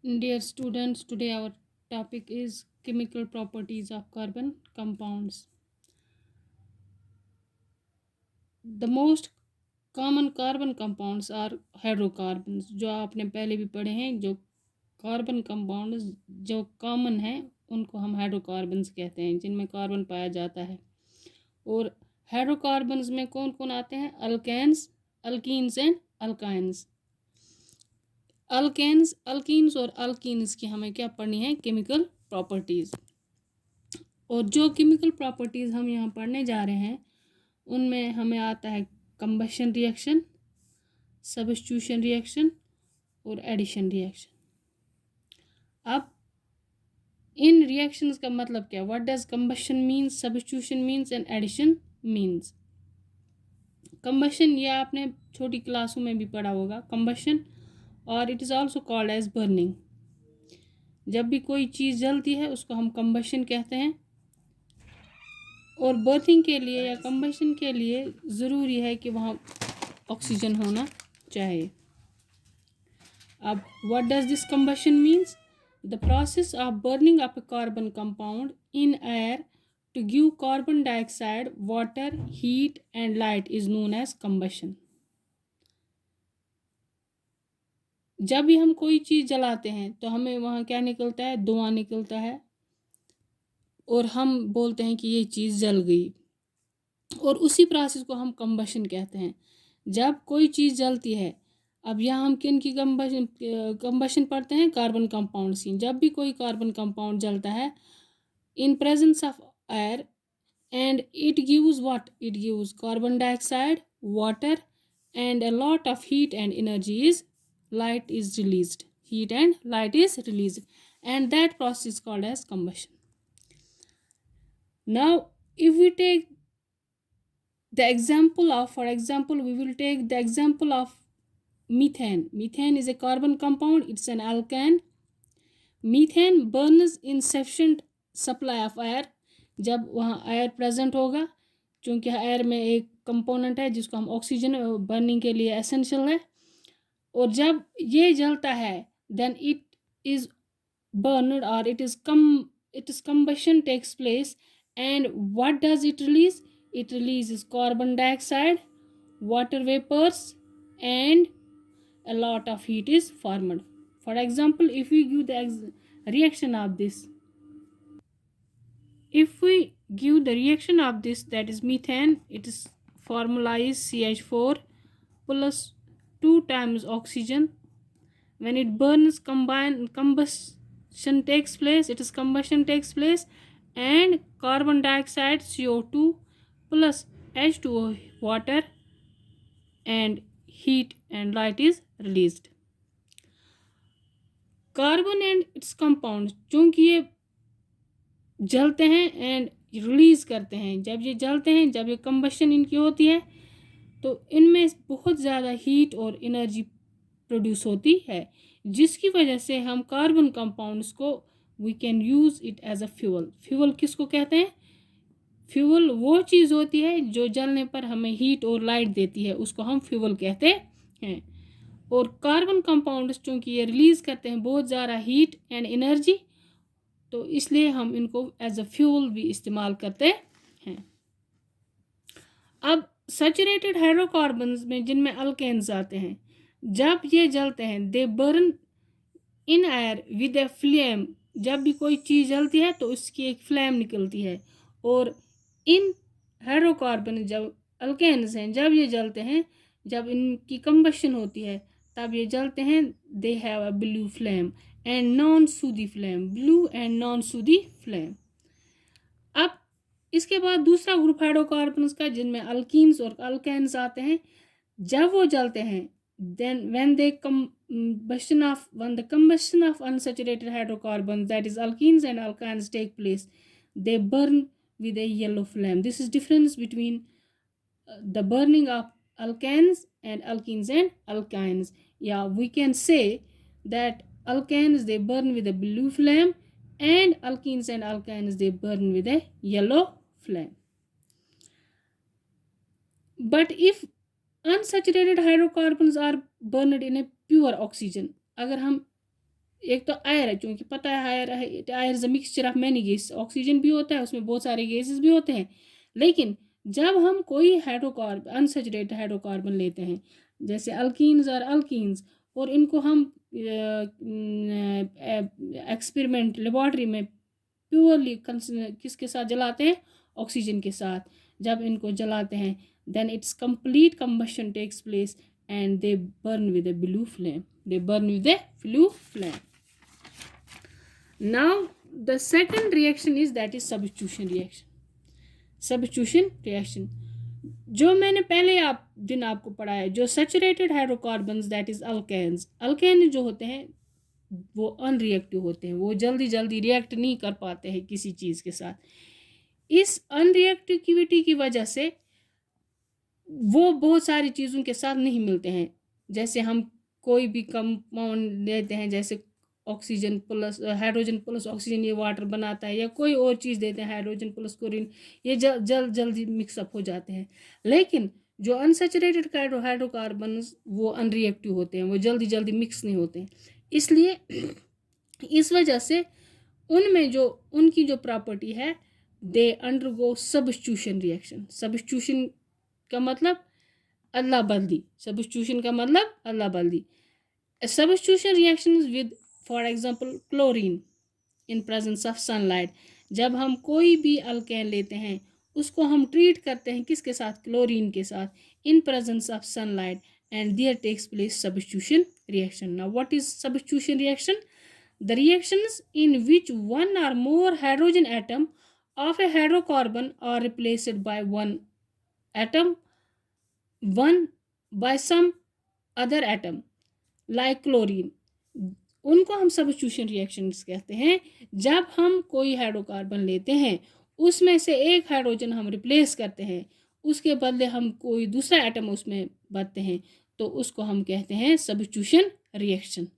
Dear students, today our topic is chemical properties of carbon compounds. The most common carbon compounds are hydrocarbons, जो आपने पहले भी पढ़े हैं। जो कार्बन कंपाउंड्स जो कॉमन हैं उनको हम हाइड्रोकार्बन्स कहते हैं, जिनमें कार्बन पाया जाता है। और हाइड्रोकार्बन्स में कौन कौन आते हैं? Alkanes, alkenes and alkynes. Alkenes और अल्कीन्स की हमें क्या पढ़नी है? Chemical properties. और जो केमिकल प्रॉपर्टीज़ हम यहाँ पढ़ने जा रहे हैं उनमें हमें आता है कंबशन रिएक्शन, सब्स्टिट्यूशन रिएक्शन और एडिशन रिएक्शन। अब इन रिएक्शंस का मतलब क्या? What does combustion means, substitution means and addition means. Combustion ये आपने छोटी क्लासों में भी पढ़ा होगा, कंबशन, और it is also called as burning. जब भी कोई चीज़ जलती है उसको हम कंबशन कहते हैं। और बर्निंग के लिए या कंबशन के लिए ज़रूरी है कि वहाँ ऑक्सीजन होना चाहिए। अब what does this combustion means? The process of burning up a carbon compound in air to give carbon dioxide, water, heat and light is known as combustion. जब भी हम कोई चीज़ जलाते हैं तो हमें वहाँ क्या निकलता है? धुआं निकलता है और हम बोलते हैं कि ये चीज़ जल गई, और उसी प्रोसेस को हम कंबशन कहते हैं। जब कोई चीज़ जलती है, अब यहाँ हम किन की कंबशन पढ़ते हैं? कार्बन कंपाउंड की। जब भी कोई कार्बन कंपाउंड जलता है इन presence of air, and it gives what? It gives carbon dioxide, water and a lot of heat and energy is light is released. Heat and light is released, and that process is called as combustion. Now if we take the example of, for example, we will take the example of methane. Methane is a carbon compound, it's an alkane. Methane burns in sufficient supply of air, जब वहाँ air present होगा, क्योंकि air में एक component है जिसको हम oxygen burning के लिए एसेंशियल है। और जब ये जलता है then it is burned, or it is combustion takes place, and what does it release? It releases carbon dioxide, water vapors, and a lot of heat is formed. For example, if we give the reaction of this, if we give the reaction of this, that is methane, it is formula is CH4 plus 2 times oxygen. When it burns, combustion takes place, and carbon dioxide, CO2 plus H2O, water, and heat and light is released. Carbon and its compound, चूंकि ये जलते हैं and release करते हैं, जब ये जलते हैं, जब ये कंबशन इनकी होती है, तो इनमें बहुत ज़्यादा हीट और एनर्जी प्रोड्यूस होती है, जिसकी वजह से हम कार्बन कंपाउंड्स को we can use it as a fuel. Fuel किसको कहते हैं? फ्यूल वो चीज़ होती है जो जलने पर हमें हीट और लाइट देती है, उसको हम फ्यूल कहते हैं। और कार्बन कंपाउंड्स चूँकि ये रिलीज़ करते हैं बहुत ज़्यादा हीट एंड एनर्जी, तो इसलिए हम इनको एज अ फ्यूल भी इस्तेमाल करते हैं। अब सैचुरेटेड हाइड्रोकार्बन्स में, जिनमें अल्केन्स आते हैं, जब ये जलते हैं दे burn in air with a flame. जब भी कोई चीज़ जलती है तो उसकी एक फ्लेम निकलती है, और इन हाइड्रोकार्बन जब अल्केन्स हैं, जब ये जलते हैं, जब इनकी कंबशन होती है तब ये जलते हैं, they have a blue flame and non sooty flame, blue and non sooty flame. अब इसके बाद दूसरा ग्रुप हाइड्रोकार्बन्स का, जिनमें अल्कीन्स और अल्केन्स आते हैं। जब वो जलते हैं then when the combustion of unsaturated hydrocarbons, that is alkenes and alkynes, take place, they burn with a yellow flame. This is difference between the burning of alkanes and alkenes and alkynes. Yeah, we can say that alkanes they burn with a blue flame, and alkenes and alkynes they burn with a yellow flame. But if unsaturated hydrocarbons are burned in a pure oxygen, अगर हम एक तो आयर है, क्योंकि पता है air is a mixture of many gas, oxygen भी होता है उसमें, बहुत सारे गैसेस भी होते हैं। लेकिन जब हम कोई हाइड्रोकार्बन अनसैचुरेटेड हाइड्रोकार्बन लेते हैं, जैसे अल्कीन्स और अल्कीन्स, और इनको हम एक्सपेरिमेंट लेबॉर्ट्री में प्योरली किसके साथ जलाते हैं, ऑक्सीजन के साथ, जब इनको जलाते हैं then its complete combustion takes place and they burn with a blue flame. Now the second reaction is that is substitution reaction. जो मैंने पहले आपको पढ़ाया, जो saturated hydrocarbons that is alkane जो होते हैं वो अनरिएक्टिव होते हैं, वो जल्दी रिएक्ट नहीं कर पाते हैं किसी चीज़ के साथ। इस अनरिएक्टिविटी की वजह से वो बहुत सारी चीज़ों के साथ नहीं मिलते हैं। जैसे हम कोई भी कंपाउंड लेते हैं, जैसे oxygen plus hydrogen plus oxygen, ये वाटर बनाता है, या कोई और चीज़ देते हैं हाइड्रोजन प्लस क्लोरीन, ये जल्दी मिक्सअप हो जाते हैं। लेकिन जो अनसैचुरेटेड हाइड्रोकार्बन वो अनरिएक्टिव होते हैं, वो जल्दी मिक्स नहीं होते हैं। इसलिए इस वजह से उनमें जो उनकी जो प्रॉपर्टी है, they undergo substitution reaction. Substitution का मतलब अदला बदली, substitution reactions with for example chlorine in presence of sunlight. जब हम कोई भी अल्केन लेते हैं उसको हम ट्रीट करते हैं किसके साथ, क्लोरीन के साथ, in presence of sunlight, and there takes place substitution reaction. Now what is substitution reaction? The reactions in which one or more hydrogen atom of a hydrocarbon are replaced by one by some other atom like chlorine, उनको हम substitution reactions कहते हैं। जब हम कोई hydrocarbon लेते हैं उसमें से एक हाइड्रोजन हम रिप्लेस करते हैं, उसके बदले हम कोई दूसरा एटम उसमें भरते हैं, तो उसको हम कहते हैं substitution reaction.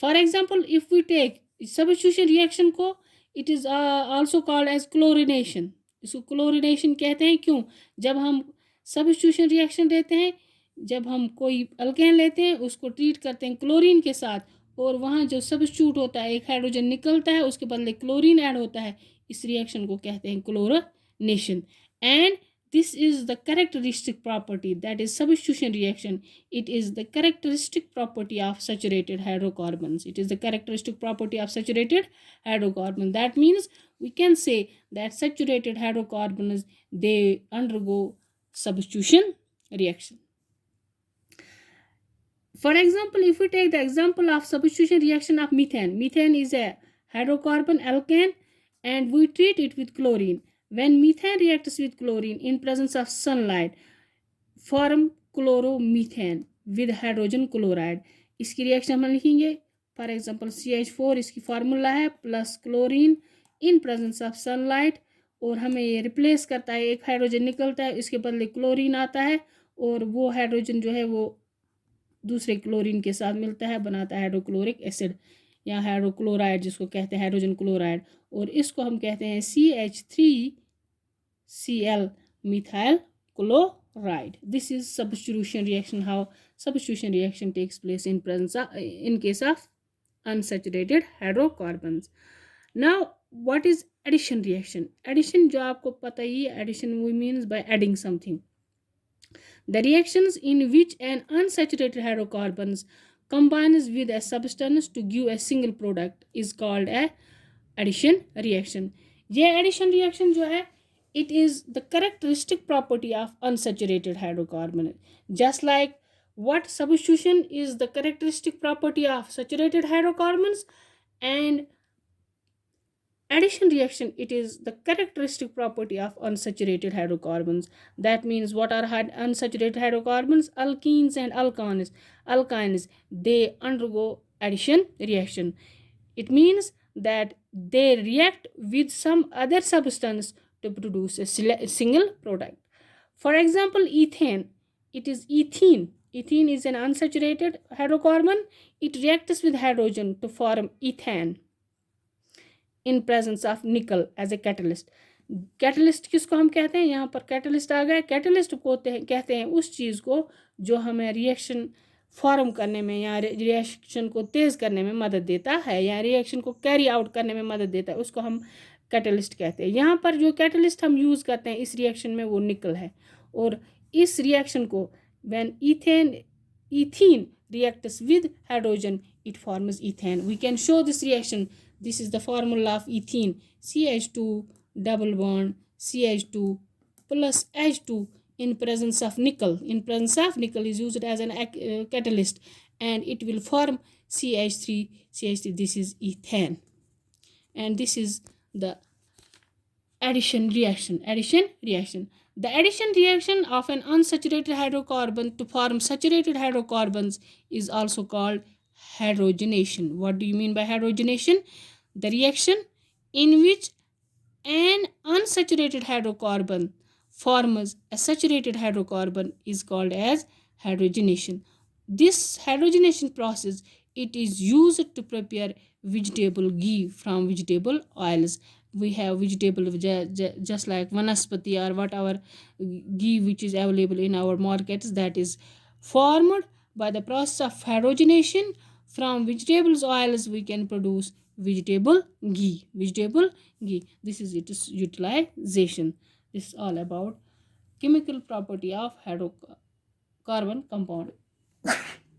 For example if we take substitution reaction को, it is also called as chlorination. इसको क्लोरिनेशन कहते हैं क्यों? जब हम सब्स्टिट्यूशन रिएक्शन देते हैं, जब हम कोई अल्केन लेते हैं उसको ट्रीट करते हैं क्लोरीन के साथ, और वहाँ जो सब्स्टिट्यूट होता है, एक हाइड्रोजन निकलता है, उसके बदले क्लोरीन ऐड होता है, इस रिएक्शन को कहते हैं chlorination. And this is the characteristic property, that is substitution reaction. It is the characteristic property of saturated hydrocarbons. That means we can say that saturated hydrocarbons, they undergo substitution reaction. For example, if we take the example of substitution reaction of methane is a hydrocarbon alkane and we treat it with chlorine. When methane reacts with chlorine in presence of sunlight, form chloromethane with hydrogen chloride. इसकी reaction हम लिखेंगे, for example CH4 इसकी formula है, plus chlorine in presence of sunlight, और हमें ये replace करता है, एक हाइड्रोजन निकलता है, इसके बदले क्लोरीन आता है, और वो हाइड्रोजन जो है वो दूसरे क्लोरीन के साथ मिलता है, बनाता है हाइड्रोक्लोरिक एसिड या हाइड्रोक्लोराइड, जिसको कहते हैं हाइड्रोजन क्लोराइड, और इसको हम कहते हैं CH3Cl methyl chloride. This is substitution reaction, how substitution reaction takes place in case of unsaturated hydrocarbons. Now what is addition reaction? Addition जो आपको पता ही है, addition means by adding something. The reactions in which an unsaturated hydrocarbons combines with a substance to give a single product is called a addition reaction. ये addition reaction जो है, it is the characteristic property of unsaturated hydrocarbon. Just like what substitution is the characteristic property of saturated hydrocarbons, and addition reaction, it is the characteristic property of unsaturated hydrocarbons. That means what are unsaturated hydrocarbons? Alkenes and alkynes, they undergo addition reaction. It means that they react with some other substance to produce a single product. For example, ethane, it is ethene. Ethene is an unsaturated hydrocarbon. It reacts with hydrogen to form ethane in presence of nickel as a catalyst. Catalyst किसको हम कहते हैं? यहाँ पर catalyst आ गया। Catalyst को कहते हैं उस चीज़ को जो हमें रिएक्शन फॉर्म करने में या रिएक्शन को तेज़ करने में मदद देता है या रिएक्शन को कैरी आउट करने में मदद देता है, उसको हम कैटलिस्ट कहते हैं। यहाँ पर जो कैटलिस्ट हम यूज़ करते हैं इस रिएक्शन में वो निकल है। और इस रिएक्शन को when ethene reacts with hydrogen it forms ethane. We can show this reaction. This is the formula of ethene: CH2 double bond CH2 plus H2 in presence of nickel. In presence of nickel is used as an catalyst and it will form CH3. This is ethane, and this is the addition reaction. The addition reaction of an unsaturated hydrocarbon to form saturated hydrocarbons is also called hydrogenation. What do you mean by hydrogenation? The reaction in which an unsaturated hydrocarbon forms a saturated hydrocarbon is called as hydrogenation. This hydrogenation process, it is used to prepare vegetable ghee from vegetable oils. We have vegetable just like vanaspati or whatever ghee which is available in our markets, that is formed by the process of hydrogenation. From vegetables oils we can produce vegetable ghee. This is its utilization. This is all about chemical property of hydrocarbon compound.